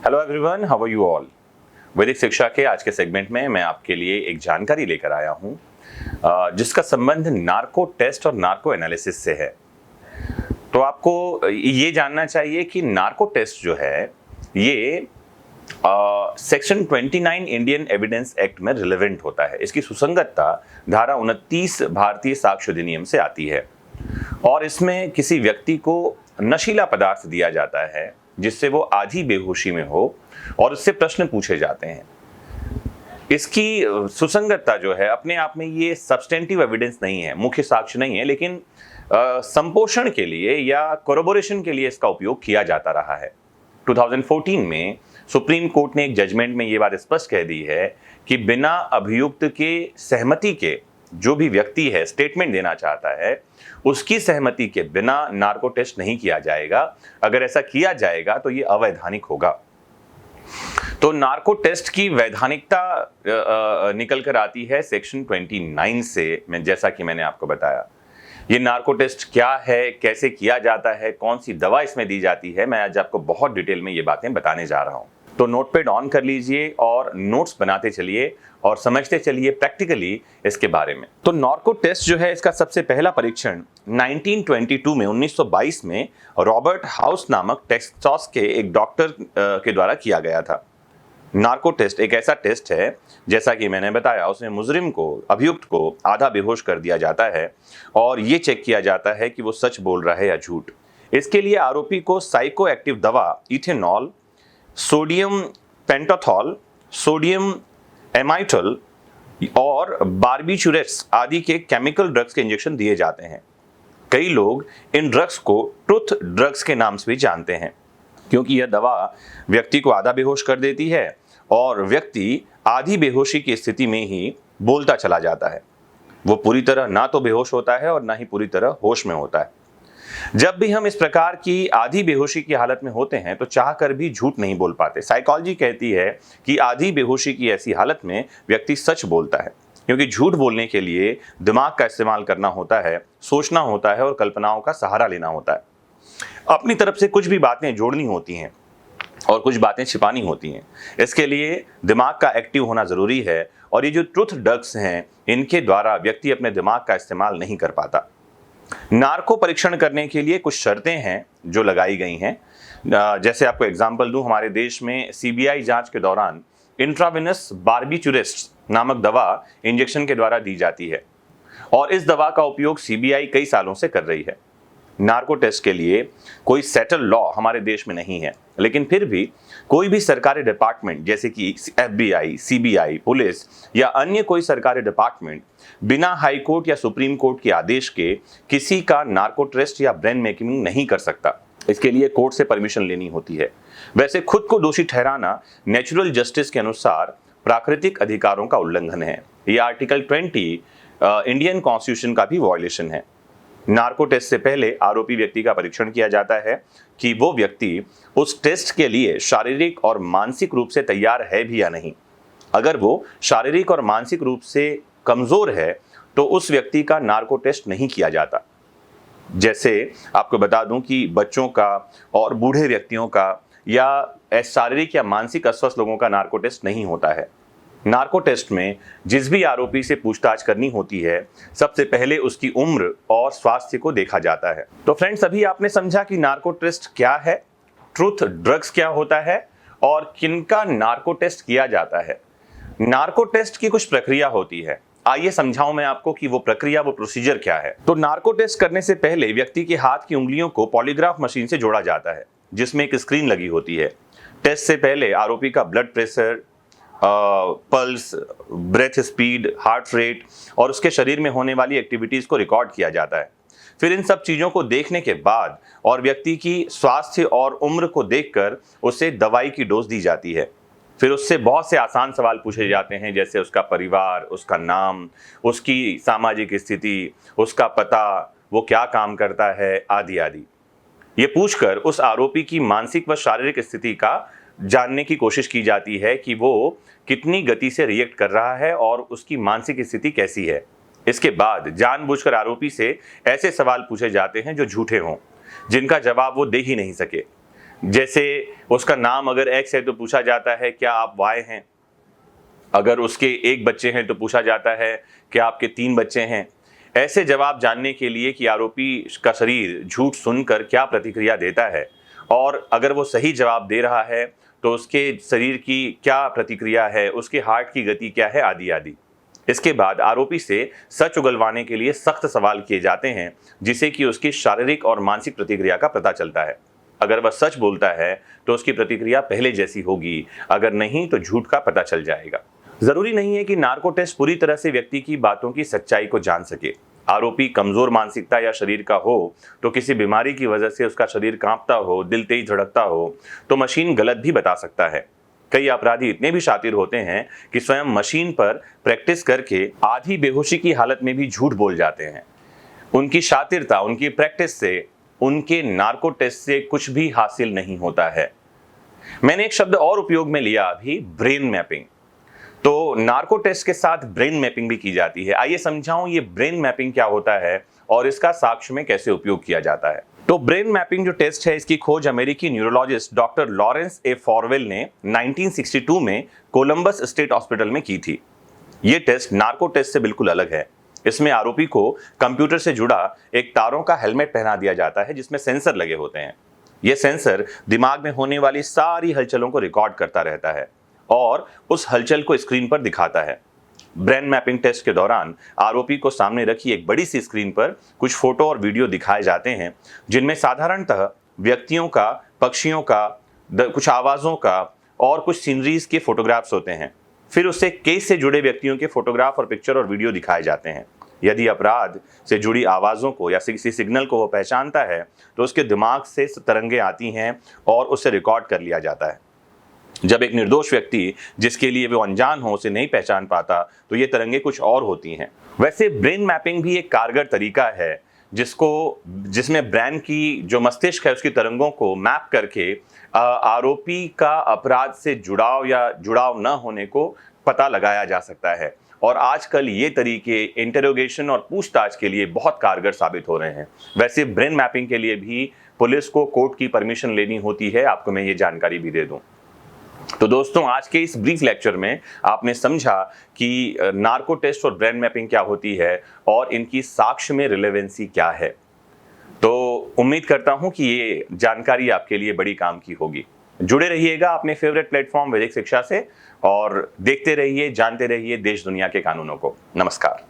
Hello everyone, how are you all. वैदिक शिक्षा के आज के सेगमेंट में मैं आपके लिए एक जानकारी लेकर आया हूं जिसका संबंध नार्को टेस्ट और नार्को एनालिसिस से है। तो आपको ये जानना चाहिए कि नार्को टेस्ट जो है ये सेक्शन 29 इंडियन एविडेंस एक्ट में रिलेवेंट होता है। इसकी सुसंगतता धारा 29 भारतीय साक्ष्य अधिनियम से आती है और इसमें किसी व्यक्ति को नशीला पदार्थ दिया जाता है जिससे वो आधी बेहोशी में हो और उससे प्रश्न पूछे जाते हैं। इसकी सुसंगतता जो है अपने आप में ये सब्सटेंटिव एविडेंस नहीं है, मुख्य साक्ष्य नहीं है, लेकिन संपोषण के लिए या कोरोबोरेशन के लिए इसका उपयोग किया जाता रहा है। 2014 में सुप्रीम कोर्ट ने एक जजमेंट में ये बात स्पष्ट कह दी है कि बिना अभियुक्त के सहमति के जो भी व्यक्ति है स्टेटमेंट देना चाहता है उसकी सहमति के बिना नार्को टेस्ट नहीं किया जाएगा। अगर ऐसा किया जाएगा तो ये अवैधानिक होगा। तो नार्को टेस्ट की वैधानिकता निकल कर आती है सेक्शन 29 से। जैसा कि मैंने आपको बताया, ये नार्को टेस्ट क्या है, कैसे किया जाता है, कौन सी दवा इसमें दी जाती है, मैं आज आपको बहुत डिटेल में ये बातें बताने जा रहा हूं। तो नोटपैड ऑन कर लीजिए और नोट्स बनाते चलिए और समझते चलिए प्रैक्टिकली इसके बारे में। तो नार्को टेस्ट जो है इसका सबसे पहला परीक्षण 1922 में रॉबर्ट हाउस नामक टेक्सास के एक डॉक्टर के द्वारा किया गया था। नार्को टेस्ट एक ऐसा टेस्ट है, जैसा कि मैंने बताया, उसमें मुजरिम को, अभियुक्त को आधा बेहोश कर दिया जाता है और ये चेक किया जाता है कि वो सच बोल रहा है या झूठ। इसके लिए आरोपी को साइको एक्टिव दवा इथेनॉल, सोडियम पेंटाथॉल, सोडियम एमाइटल और बार्बिचुरेट्स आदि के केमिकल ड्रग्स के इंजेक्शन दिए जाते हैं। कई लोग इन ड्रग्स को ट्रुथ ड्रग्स के नाम से भी जानते हैं क्योंकि यह दवा व्यक्ति को आधा बेहोश कर देती है और व्यक्ति आधी बेहोशी की स्थिति में ही बोलता चला जाता है। वो पूरी तरह ना तो बेहोश होता है और ना ही पूरी तरह होश में होता है। जब भी हम इस प्रकार की आधी बेहोशी की हालत में होते हैं तो चाहकर भी झूठ नहीं बोल पाते। साइकोलॉजी कहती है कि आधी बेहोशी की ऐसी हालत में व्यक्ति सच बोलता है क्योंकि झूठ बोलने के लिए दिमाग का इस्तेमाल करना होता है, सोचना होता है और कल्पनाओं का सहारा लेना होता है। अपनी तरफ से कुछ भी बातें जोड़नी होती हैं और कुछ बातें छिपानी होती हैं। इसके लिए दिमाग का एक्टिव होना जरूरी है और ये जो ट्रुथ ड्रग्स हैं इनके द्वारा व्यक्ति अपने दिमाग का इस्तेमाल नहीं कर पाता। नार्को परीक्षण करने के लिए कुछ शर्तें हैं जो लगाई गई हैं। जैसे आपको एग्जांपल दूं, हमारे देश में सीबीआई जांच के दौरान इंट्रावेनस बार्बिचुरेट्स नामक दवा इंजेक्शन के द्वारा दी जाती है और इस दवा का उपयोग सीबीआई कई सालों से कर रही है। नार्को टेस्ट के लिए कोई सेटल लॉ हमारे देश में नहीं है, लेकिन फिर भी कोई भी सरकारी डिपार्टमेंट जैसे कि एफबीआई, सीबीआई, पुलिस या अन्य कोई सरकारी डिपार्टमेंट बिना हाई कोर्ट या सुप्रीम कोर्ट के आदेश के किसी का नार्को टेस्ट या ब्रेन मेकिंग नहीं कर सकता। इसके लिए कोर्ट से परमिशन लेनी होती है। वैसे खुद को दोषी ठहराना नेचुरल जस्टिस के अनुसार प्राकृतिक अधिकारों का उल्लंघन है। ये आर्टिकल 20 इंडियन कॉन्स्टिट्यूशन का भी वॉयलेशन है। नार्को टेस्ट से पहले आरोपी व्यक्ति का परीक्षण किया जाता है कि वो व्यक्ति उस टेस्ट के लिए शारीरिक और मानसिक रूप से तैयार है भी या नहीं। अगर वो शारीरिक और मानसिक रूप से कमजोर है तो उस व्यक्ति का नार्को टेस्ट नहीं किया जाता। जैसे आपको बता दूं कि बच्चों का और बूढ़े व्यक्तियों का या शारीरिक या मानसिक अस्वस्थ लोगों का नार्को टेस्ट नहीं होता है। नार्को टेस्ट में जिस भी आरोपी से पूछताछ करनी होती है सबसे पहले उसकी उम्र और स्वास्थ्य को देखा जाता है। तो फ्रेंड्स, अभी आपने समझा कि नार्को टेस्ट क्या है, ट्रुथ ड्रग्स क्या होता है और किनका नार्को टेस्ट किया जाता है। नार्को टेस्ट की कुछ प्रक्रिया होती है, आइए समझाऊं मैं आपको कि वो प्रक्रिया, वो प्रोसीजर क्या है। तो नार्को टेस्ट करने से पहले व्यक्ति के हाथ की उंगलियों को पॉलीग्राफ मशीन से जोड़ा जाता है जिसमें एक स्क्रीन लगी होती है। टेस्ट से पहले आरोपी का blood pressure, pulse, breath speed, heart rate और उसके शरीर में होने वाली एक्टिविटीज को रिकॉर्ड किया जाता है। फिर इन सब चीजों को देखने के बाद और व्यक्ति की स्वास्थ्य और उम्र को देखकर उसे दवाई की डोज दी जाती है। फिर उससे बहुत से आसान सवाल पूछे जाते हैं, जैसे उसका परिवार, उसका नाम, उसकी सामाजिक स्थिति, उसका पता, वो क्या काम करता है, आदि आदि। ये पूछकर उस आरोपी की मानसिक व शारीरिक स्थिति का जानने की कोशिश की जाती है कि वो कितनी गति से रिएक्ट कर रहा है और उसकी मानसिक स्थिति कैसी है। इसके बाद जानबूझकर आरोपी से ऐसे सवाल पूछे जाते हैं जो झूठे हों, जिनका जवाब वो दे ही नहीं सके। जैसे उसका नाम अगर एक्स है तो पूछा जाता है क्या आप वाई हैं, अगर उसके एक बच्चे हैं तो पूछा जाता है क्या आपके 3 बच्चे हैं। ऐसे जवाब जानने के लिए कि आरोपी का शरीर झूठ सुनकर क्या प्रतिक्रिया देता है, और अगर वो सही जवाब दे रहा है तो उसके शरीर की क्या प्रतिक्रिया है, उसके हार्ट की गति क्या है, आदि आदि। इसके बाद आरोपी से सच उगलवाने के लिए सख्त सवाल किए जाते हैं, जिससे कि उसकी शारीरिक और मानसिक प्रतिक्रिया का पता चलता है। अगर वह सच बोलता है तो उसकी प्रतिक्रिया पहले जैसी होगी, अगर नहीं तो झूठ का पता चल जाएगा। जरूरी नहीं है कि नार्को टेस्ट पूरी तरह से व्यक्ति की बातों की सच्चाई को जान सके। आरोपी कमजोर मानसिकता या शरीर का हो, तो किसी बीमारी की वजह से उसका शरीर कांपता हो, दिल तेज धड़कता हो, तो मशीन गलत भी बता सकता है। कई अपराधी इतने भी शातिर होते हैं कि स्वयं मशीन पर प्रैक्टिस करके आधी बेहोशी की हालत में भी झूठ बोल जाते हैं। उनकी शातिरता, उनकी प्रैक्टिस से, उनके नार्को टेस्ट से कुछ भी हासिल नहीं होता है। मैंने एक शब्द और उपयोग में लिया अभी, ब्रेन मैपिंग। तो नार्को टेस्ट के साथ ब्रेन मैपिंग भी की जाती है। आइए समझाऊं ये ब्रेन मैपिंग क्या होता है और इसका साक्ष्य में कैसे उपयोग किया जाता है। तो ब्रेन मैपिंग जो टेस्ट है, इसकी खोज अमेरिकी न्यूरोलॉजिस्ट डॉक्टर लॉरेंस ए फॉरवेल ने 1962 में कोलंबस स्टेट हॉस्पिटल में की थी। ये टेस्ट नार्को टेस्ट से बिल्कुल अलग है। इसमें आरोपी को कंप्यूटर से जुड़ा एक तारों का हेलमेट पहना दिया जाता है, जिसमें सेंसर लगे होते हैं। यह सेंसर दिमाग में होने वाली सारी हलचलों को रिकॉर्ड करता रहता है और उस हलचल को स्क्रीन पर दिखाता है। ब्रेन मैपिंग टेस्ट के दौरान आरोपी को सामने रखी एक बड़ी सी स्क्रीन पर कुछ फोटो और वीडियो दिखाए जाते हैं, जिनमें साधारणतः व्यक्तियों का, पक्षियों का, कुछ आवाजों का और कुछ सीनरीज के फोटोग्राफ्स होते हैं। फिर उससे केस से जुड़े व्यक्तियों के फोटोग्राफ और पिक्चर और वीडियो दिखाए जाते हैं। यदि अपराध से जुड़ी आवाजों को या किसी सिग्नल को वो पहचानता है तो उसके दिमाग से तरंगें आती हैं और उसे रिकॉर्ड कर लिया जाता है। जब एक निर्दोष व्यक्ति जिसके लिए वो अनजान हो उसे नहीं पहचान पाता तो ये तरंगे कुछ और होती हैं। वैसे ब्रेन मैपिंग भी एक कारगर तरीका है जिसमें ब्रेन की जो मस्तिष्क है उसकी तरंगों को मैप करके आरोपी का अपराध से जुड़ाव या जुड़ाव न होने को पता लगाया जा सकता है। और आजकल ये तरीके इंटरोगेशन और पूछताछ के लिए बहुत कारगर साबित हो रहे हैं। वैसे ब्रेन मैपिंग के लिए भी पुलिस को कोर्ट की परमिशन लेनी होती है, आपको मैं ये जानकारी भी दे दूं। तो दोस्तों, आज के इस ब्रीफ लेक्चर में आपने समझा कि नार्को टेस्ट और ब्रेन मैपिंग क्या होती है और इनकी साक्ष्य में रिलेवेंसी क्या है। तो उम्मीद करता हूं कि ये जानकारी आपके लिए बड़ी काम की होगी। जुड़े रहिएगा अपने फेवरेट प्लेटफॉर्म वैदिक शिक्षा से और देखते रहिए, जानते रहिए देश दुनिया के कानूनों को। नमस्कार।